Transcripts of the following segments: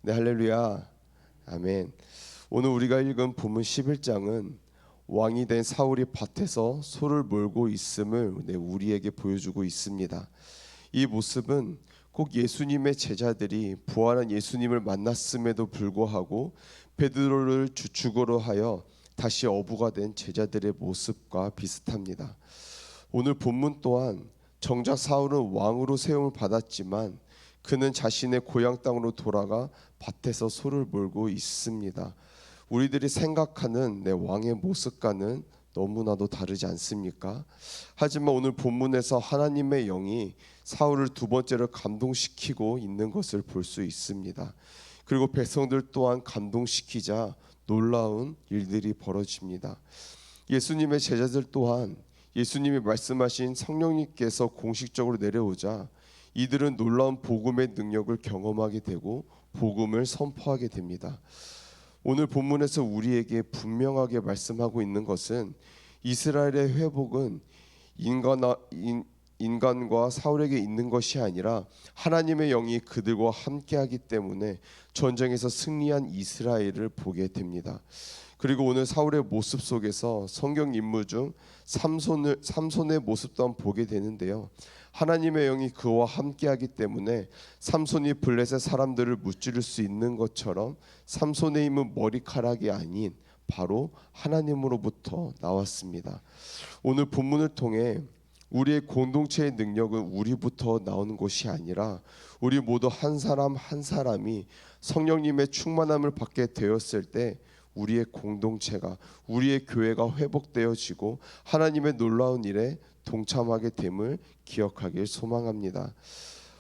네, 할렐루야. 아멘. 오늘 우리가 읽은 본문 11장은 왕이 된 사울이 밭에서 소를 몰고 있음을 우리에게 보여주고 있습니다. 이 모습은 꼭 예수님의 제자들이 부활한 예수님을 만났음에도 불구하고 베드로를 주축으로 하여 다시 어부가 된 제자들의 모습과 비슷합니다. 오늘 본문 또한 정작 사울은 왕으로 세움을 받았지만 그는 자신의 고향 땅으로 돌아가 밭에서 소를 몰고 있습니다. 우리들이 생각하는 내 왕의 모습과는 너무나도 다르지 않습니까? 하지만 오늘 본문에서 하나님의 영이 사울을 두 번째로 감동시키고 있는 것을 볼 수 있습니다. 그리고 백성들 또한 감동시키자 놀라운 일들이 벌어집니다. 예수님의 제자들 또한 예수님이 말씀하신 성령님께서 공식적으로 내려오자 이들은 놀라운 복음의 능력을 경험하게 되고 복음을 선포하게 됩니다. 오늘 본문에서 우리에게 분명하게 말씀하고 있는 것은 이스라엘의 회복은 인간과 사울에게 있는 것이 아니라 하나님의 영이 그들과 함께하기 때문에 전쟁에서 승리한 이스라엘을 보게 됩니다. 그리고 오늘 사울의 모습 속에서 성경 인물 중 삼손의 모습 또한 보게 되는데요. 하나님의 영이 그와 함께하기 때문에 삼손이 블레셋 사람들을 무찌를 수 있는 것처럼 삼손의 힘은 머리카락이 아닌 바로 하나님으로부터 나왔습니다. 오늘 본문을 통해 우리의 공동체의 능력은 우리부터 나오는 것이 아니라 우리 모두 한 사람 한 사람이 성령님의 충만함을 받게 되었을 때 우리의 공동체가, 우리의 교회가 회복되어지고 하나님의 놀라운 일에 동참하게 됨을 기억하길 소망합니다.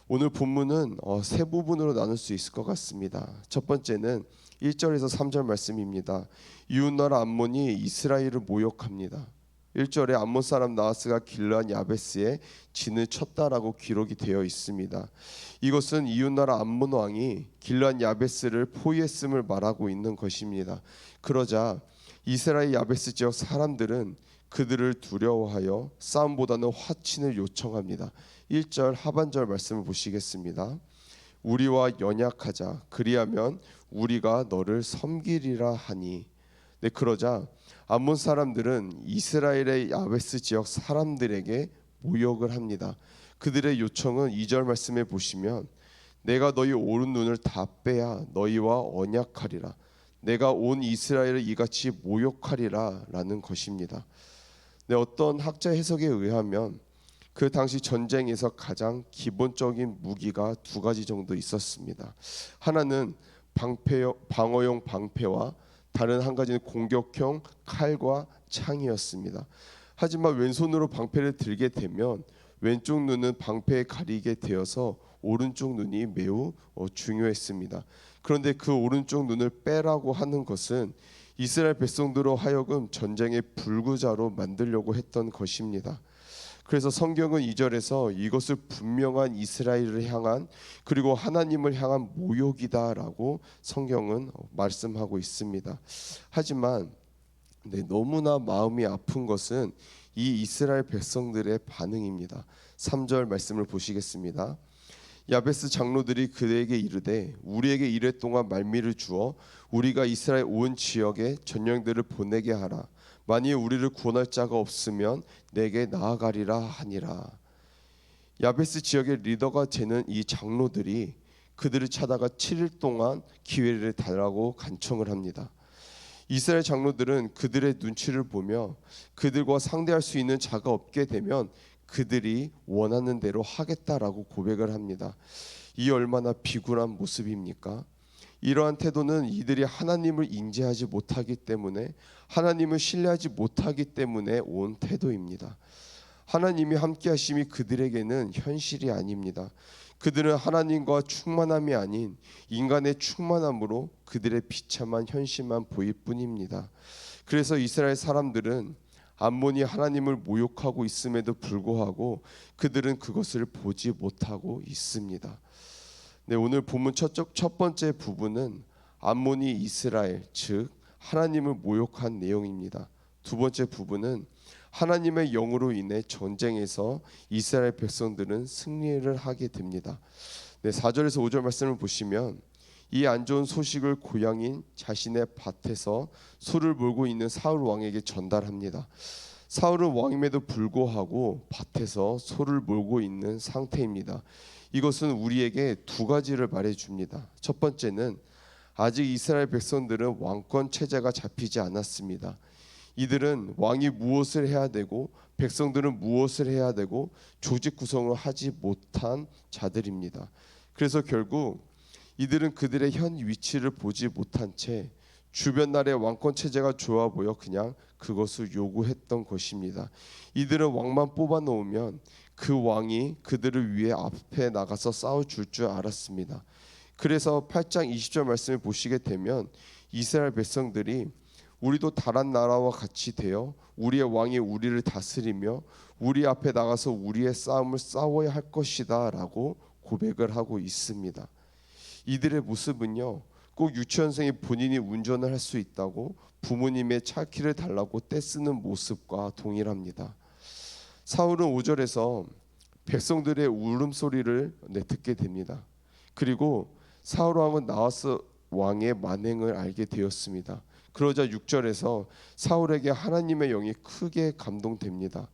오늘 본문은 세 부분으로 나눌 수 있을 것 같습니다. 첫 번째는 1절에서 3절 말씀입니다. 이웃나라 암몬이 이스라엘을 모욕합니다. 1절에 암몬 사람 나하스가 길르앗 야베스에 진을 쳤다라고 기록이 되어 있습니다. 이것은 이웃나라 암몬 왕이 길르앗 야베스를 포위했음을 말하고 있는 것입니다. 그러자 이스라엘 야베스 지역 사람들은 그들을 두려워하여 싸움보다는 화친을 요청합니다. 1절 하반절 말씀을 보시겠습니다. 우리와 연약하자, 그리하면 우리가 너를 섬기리라 하니. 네, 그러자 암몬 사람들은 이스라엘의 야베스 지역 사람들에게 모욕을 합니다. 그들의 요청은 2절 말씀에 보시면 내가 너희 오른 눈을 다 빼야 너희와 언약하리라. 내가 온 이스라엘을 이같이 모욕하리라 라는 것입니다. 네, 어떤 학자 해석에 의하면 그 당시 전쟁에서 가장 기본적인 무기가 두 가지 정도 있었습니다. 하나는 방어용 방패와 다른 한 가지는 공격형 칼과 창이었습니다. 하지만 왼손으로 방패를 들게 되면 왼쪽 눈은 방패에 가리게 되어서 오른쪽 눈이 매우 중요했습니다. 그런데 그 오른쪽 눈을 빼라고 하는 것은 이스라엘 백성들로 하여금 전쟁의 불구자로 만들려고 했던 것입니다. 그래서 성경은 2절에서 이것을 분명한 이스라엘을 향한 그리고 하나님을 향한 모욕이다라고 성경은 말씀하고 있습니다. 하지만 너무나 마음이 아픈 것은 이 이스라엘 백성들의 반응입니다. 3절 말씀을 보시겠습니다. 야베스 장로들이 그에게 이르되 우리에게 이래 동안 말미를 주어 우리가 이스라엘 온 지역에 전령들을 보내게 하라. 만일 우리를 구원할 자가 없으면 내게 나아가리라 하니라. 야베스 지역의 리더가 되는 이 장로들이 그들을 찾아가 7일 동안 기회를 달라고 간청을 합니다. 이스라엘 장로들은 그들의 눈치를 보며 그들과 상대할 수 있는 자가 없게 되면 그들이 원하는 대로 하겠다라고 고백을 합니다. 이 얼마나 비굴한 모습입니까? 이러한 태도는 이들이 하나님을 인지하지 못하기 때문에, 하나님을 신뢰하지 못하기 때문에 온 태도입니다. 하나님이 함께 하심이 그들에게는 현실이 아닙니다. 그들은 하나님과 충만함이 아닌 인간의 충만함으로 그들의 비참한 현실만 보일 뿐입니다. 그래서 이스라엘 사람들은 암몬이 하나님을 모욕하고 있음에도 불구하고 그들은 그것을 보지 못하고 있습니다. 네, 오늘 본문 첫 번째 부분은 암몬이 이스라엘, 즉 하나님을 모욕한 내용입니다. 두 번째 부분은 하나님의 영으로 인해 전쟁에서 이스라엘 백성들은 승리를 하게 됩니다. 네, 4절에서 5절 말씀을 보시면 이 안 좋은 소식을 고향인 자신의 밭에서 소를 몰고 있는 사울 왕에게 전달합니다. 사울은 왕임에도 불구하고 밭에서 소를 몰고 있는 상태입니다. 이것은 우리에게 두 가지를 말해줍니다. 첫 번째는 아직 이스라엘 백성들은 왕권 체제가 잡히지 않았습니다. 이들은 왕이 무엇을 해야 되고 백성들은 무엇을 해야 되고 조직 구성을 하지 못한 자들입니다. 그래서 결국 이들은 그들의 현 위치를 보지 못한 채 주변 나라의 왕권 체제가 좋아 보여 그냥 그것을 요구했던 것입니다. 이들은 왕만 뽑아 놓으면 그 왕이 그들을 위해 앞에 나가서 싸워줄 줄 알았습니다. 그래서 8장 20절 말씀을 보시게 되면 이스라엘 백성들이 우리도 다른 나라와 같이 되어 우리의 왕이 우리를 다스리며 우리 앞에 나가서 우리의 싸움을 싸워야 할 것이다 라고 고백을 하고 있습니다. 이들의 모습은요, 꼭 유치원생이 본인이 운전을 할 수 있다고 부모님의 차키를 달라고 떼쓰는 모습과 동일합니다. 사울은 5절에서 백성들의 울음소리를 듣게 됩니다. 그리고 사울 왕은 나와서 왕의 만행을 알게 되었습니다. 그러자 6절에서 사울에게 하나님의 영이 크게 감동됩니다.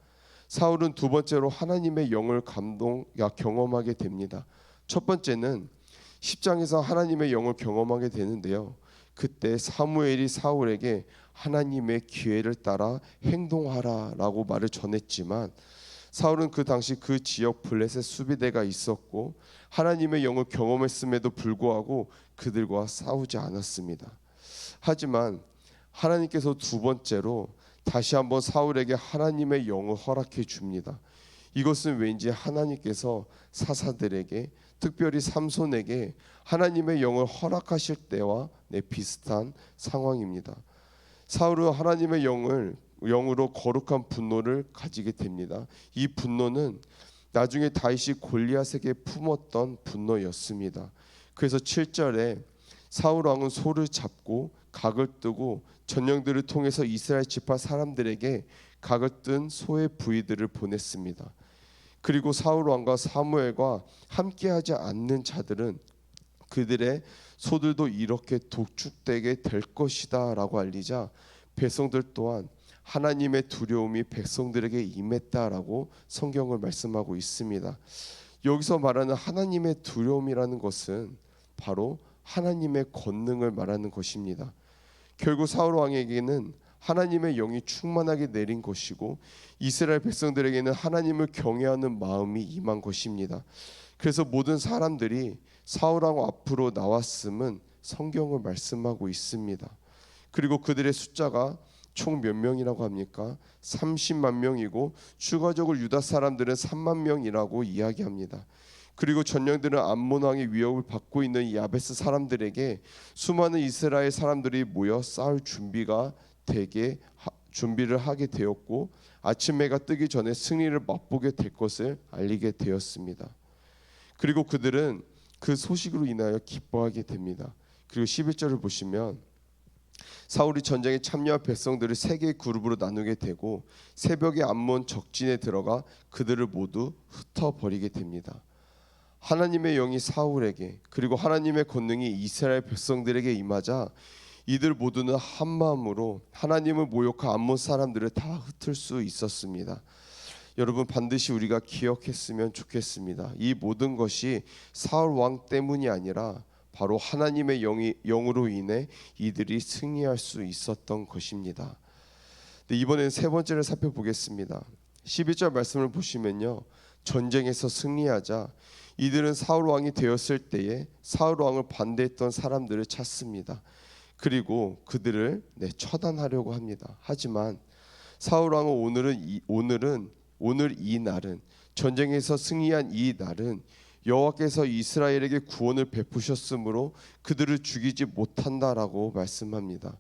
사울은 두 번째로 하나님의 영을 경험하게 됩니다. 첫 번째는 10장에서 하나님의 영을 경험하게 되는데요. 그때 사무엘이 사울에게 하나님의 기회를 따라 행동하라라고 말을 전했지만 사울은 그 당시 그 지역 블레셋 수비대가 있었고 하나님의 영을 경험했음에도 불구하고 그들과 싸우지 않았습니다. 하지만 하나님께서 두 번째로 다시 한번 사울에게 하나님의 영을 허락해 줍니다. 이것은 왠지 하나님께서 사사들에게 특별히 삼손에게 하나님의 영을 허락하실 때와 비슷한 상황입니다. 사울은 하나님의 영으로 거룩한 분노를 가지게 됩니다. 이 분노는 나중에 다윗이 골리앗에게 품었던 분노였습니다. 그래서 7절에 사울 왕은 소를 잡고 각을 뜨고 전령들을 통해서 이스라엘 지파 사람들에게 각을 뜬 소의 부위들을 보냈습니다. 그리고 사울 왕과 사무엘과 함께하지 않는 자들은 그들의 소들도 이렇게 독축되게 될 것이다 라고 알리자 백성들 또한 하나님의 두려움이 백성들에게 임했다라고 성경을 말씀하고 있습니다. 여기서 말하는 하나님의 두려움이라는 것은 바로 하나님의 권능을 말하는 것입니다. 결국 사울 왕에게는 하나님의 영이 충만하게 내린 것이고 이스라엘 백성들에게는 하나님을 경외하는 마음이 임한 것입니다. 그래서 모든 사람들이 사울 왕 앞으로 나왔음은 성경을 말씀하고 있습니다. 그리고 그들의 숫자가 총 몇 명이라고 합니까? 30만 명이고 추가적으로 유다 사람들은 3만 명이라고 이야기합니다. 그리고 전령들은 암몬 왕의 위협을 받고 있는 야베스 사람들에게 수많은 이스라엘 사람들이 모여 싸울 준비를 하게 되었고 아침 해가 뜨기 전에 승리를 맛보게 될 것을 알리게 되었습니다. 그리고 그들은 그 소식으로 인하여 기뻐하게 됩니다. 그리고 11절을 보시면 사울이 전쟁에 참여한 백성들을 세 개의 그룹으로 나누게 되고 새벽에 암몬 적진에 들어가 그들을 모두 흩어버리게 됩니다. 하나님의 영이 사울에게 그리고 하나님의 권능이 이스라엘 백성들에게 임하자 이들 모두는 한 마음으로 하나님을 모욕한 암몬 사람들을 다 흩을 수 있었습니다. 여러분 반드시 우리가 기억했으면 좋겠습니다. 이 모든 것이 사울 왕 때문이 아니라 바로 하나님의 영으로 인해 이들이 승리할 수 있었던 것입니다. 이번엔 세 번째를 살펴보겠습니다. 11절 말씀을 보시면요. 전쟁에서 승리하자 이들은 사울 왕이 되었을 때에 사울 왕을 반대했던 사람들을 찾습니다. 그리고 그들을 처단하려고 합니다. 하지만 사울 왕은 오늘 이 날은 전쟁에서 승리한 이 날은 여호와께서 이스라엘에게 구원을 베푸셨으므로 그들을 죽이지 못한다라고 말씀합니다.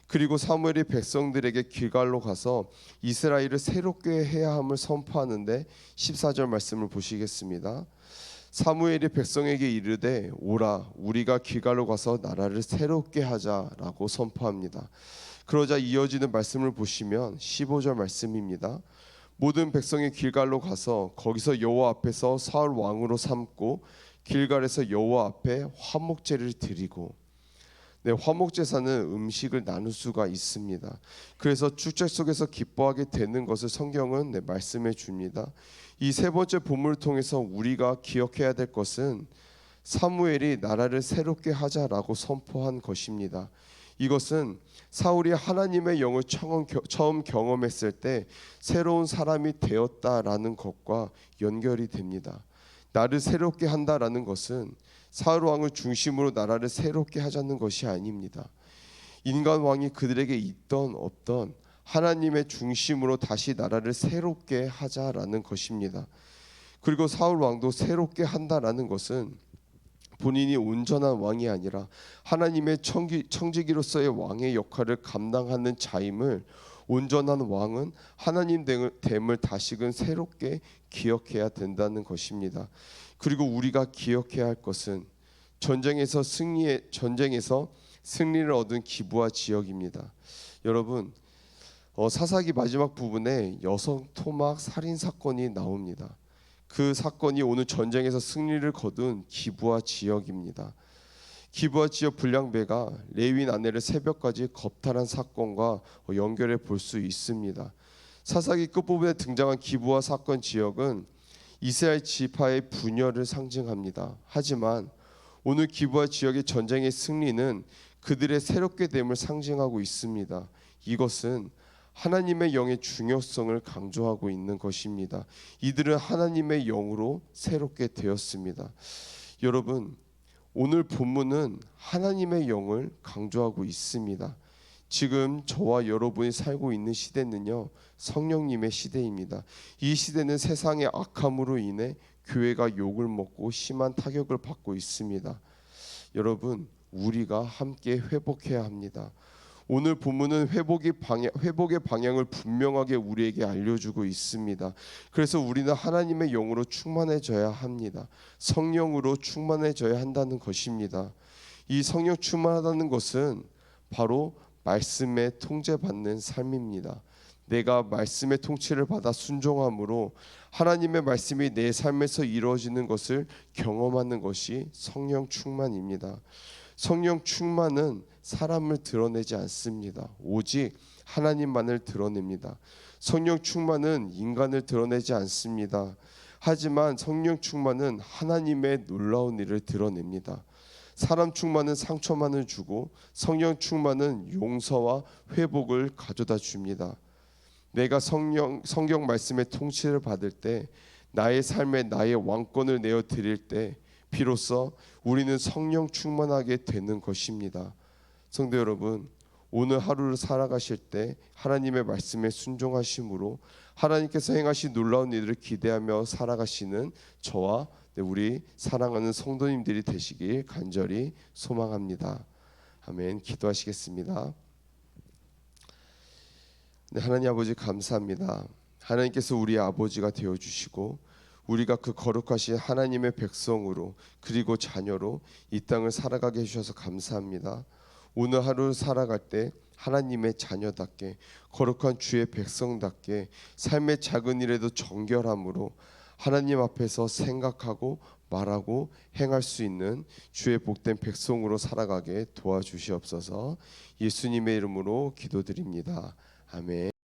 그리고 사무엘이 백성들에게 길갈로 가서 이스라엘을 새롭게 해야 함을 선포하는데 14절 말씀을 보시겠습니다. 사무엘이 백성에게 이르되 오라 우리가 길갈로 가서 나라를 새롭게 하자라고 선포합니다. 그러자 이어지는 말씀을 보시면 15절 말씀입니다. 모든 백성이 길갈로 가서 거기서 여호와 앞에서 사울 왕으로 삼고 길갈에서 여호와 앞에 화목제를 드리고, 화목제사는 음식을 나눌 수가 있습니다. 그래서 축제 속에서 기뻐하게 되는 것을 성경은 말씀해 줍니다. 이 세 번째 본문을 통해서 우리가 기억해야 될 것은 사무엘이 나라를 새롭게 하자라고 선포한 것입니다. 이것은 사울이 하나님의 영을 처음 경험했을 때 새로운 사람이 되었다라는 것과 연결이 됩니다. 나를 새롭게 한다라는 것은 사울 왕을 중심으로 나라를 새롭게 하자는 것이 아닙니다. 인간 왕이 그들에게 있던 없던 하나님의 중심으로 다시 나라를 새롭게 하자라는 것입니다. 그리고 사울 왕도 새롭게 한다라는 것은 본인이 온전한 왕이 아니라 하나님의 청지기로서의 왕의 역할을 감당하는 자임을, 온전한 왕은 하나님 됨을 다시금 새롭게 기억해야 된다는 것입니다. 그리고 우리가 기억해야 할 것은 전쟁에서 승리를 얻은 기브아 지역입니다. 여러분, 사사기 마지막 부분에 여성 토막 살인 사건이 나옵니다. 그 사건이 오늘 전쟁에서 승리를 거둔 기브아 지역입니다. 기브아 지역 불량배가 레위인 아내를 새벽까지 겁탈한 사건과 연결해 볼 수 있습니다. 사사기 끝부분에 등장한 기브아 사건 지역은 이스라엘 지파의 분열을 상징합니다. 하지만 오늘 기브아 지역의 전쟁의 승리는 그들의 새롭게 됨을 상징하고 있습니다. 이것은 하나님의 영의 중요성을 강조하고 있는 것입니다. 이들은 하나님의 영으로 새롭게 되었습니다. 여러분, 오늘 본문은 하나님의 영을 강조하고 있습니다. 지금 저와 여러분이 살고 있는 시대는요, 성령님의 시대입니다. 이 시대는 세상의 악함으로 인해 교회가 욕을 먹고 심한 타격을 받고 있습니다. 여러분, 우리가 함께 회복해야 합니다. 오늘 본문은 회복의 방향을 분명하게 우리에게 알려주고 있습니다. 그래서 우리는 하나님의 영으로 충만해져야 합니다. 성령으로 충만해져야 한다는 것입니다. 이 성령 충만하다는 것은 바로 말씀에 통제받는 삶입니다. 내가 말씀의 통치를 받아 순종함으로 하나님의 말씀이 내 삶에서 이루어지는 것을 경험하는 것이 성령 충만입니다. 성령 충만은 사람을 드러내지 않습니다. 오직 하나님만을 드러냅니다. 성령 충만은 인간을 드러내지 않습니다. 하지만 성령 충만은 하나님의 놀라운 일을 드러냅니다. 사람 충만은 상처만을 주고 성령 충만은 용서와 회복을 가져다 줍니다. 내가 성경 말씀의 통치를 받을 때, 나의 삶에 나의 왕권을 내어 드릴 때 비로소 우리는 성령 충만하게 되는 것입니다. 성도 여러분, 오늘 하루를 살아가실 때 하나님의 말씀에 순종하심으로 하나님께서 행하신 놀라운 일을 기대하며 살아가시는 저와 우리 사랑하는 성도님들이 되시길 간절히 소망합니다. 아멘. 기도하시겠습니다. 하나님 아버지, 감사합니다. 하나님께서 우리의 아버지가 되어주시고 우리가 그 거룩하신 하나님의 백성으로, 그리고 자녀로 이 땅을 살아가게 해주셔서 감사합니다. 오늘 하루 살아갈 때 하나님의 자녀답게, 거룩한 주의 백성답게, 삶의 작은 일에도 정결함으로 하나님 앞에서 생각하고 말하고 행할 수 있는 주의 복된 백성으로 살아가게 도와주시옵소서. 예수님의 이름으로 기도드립니다. 아멘.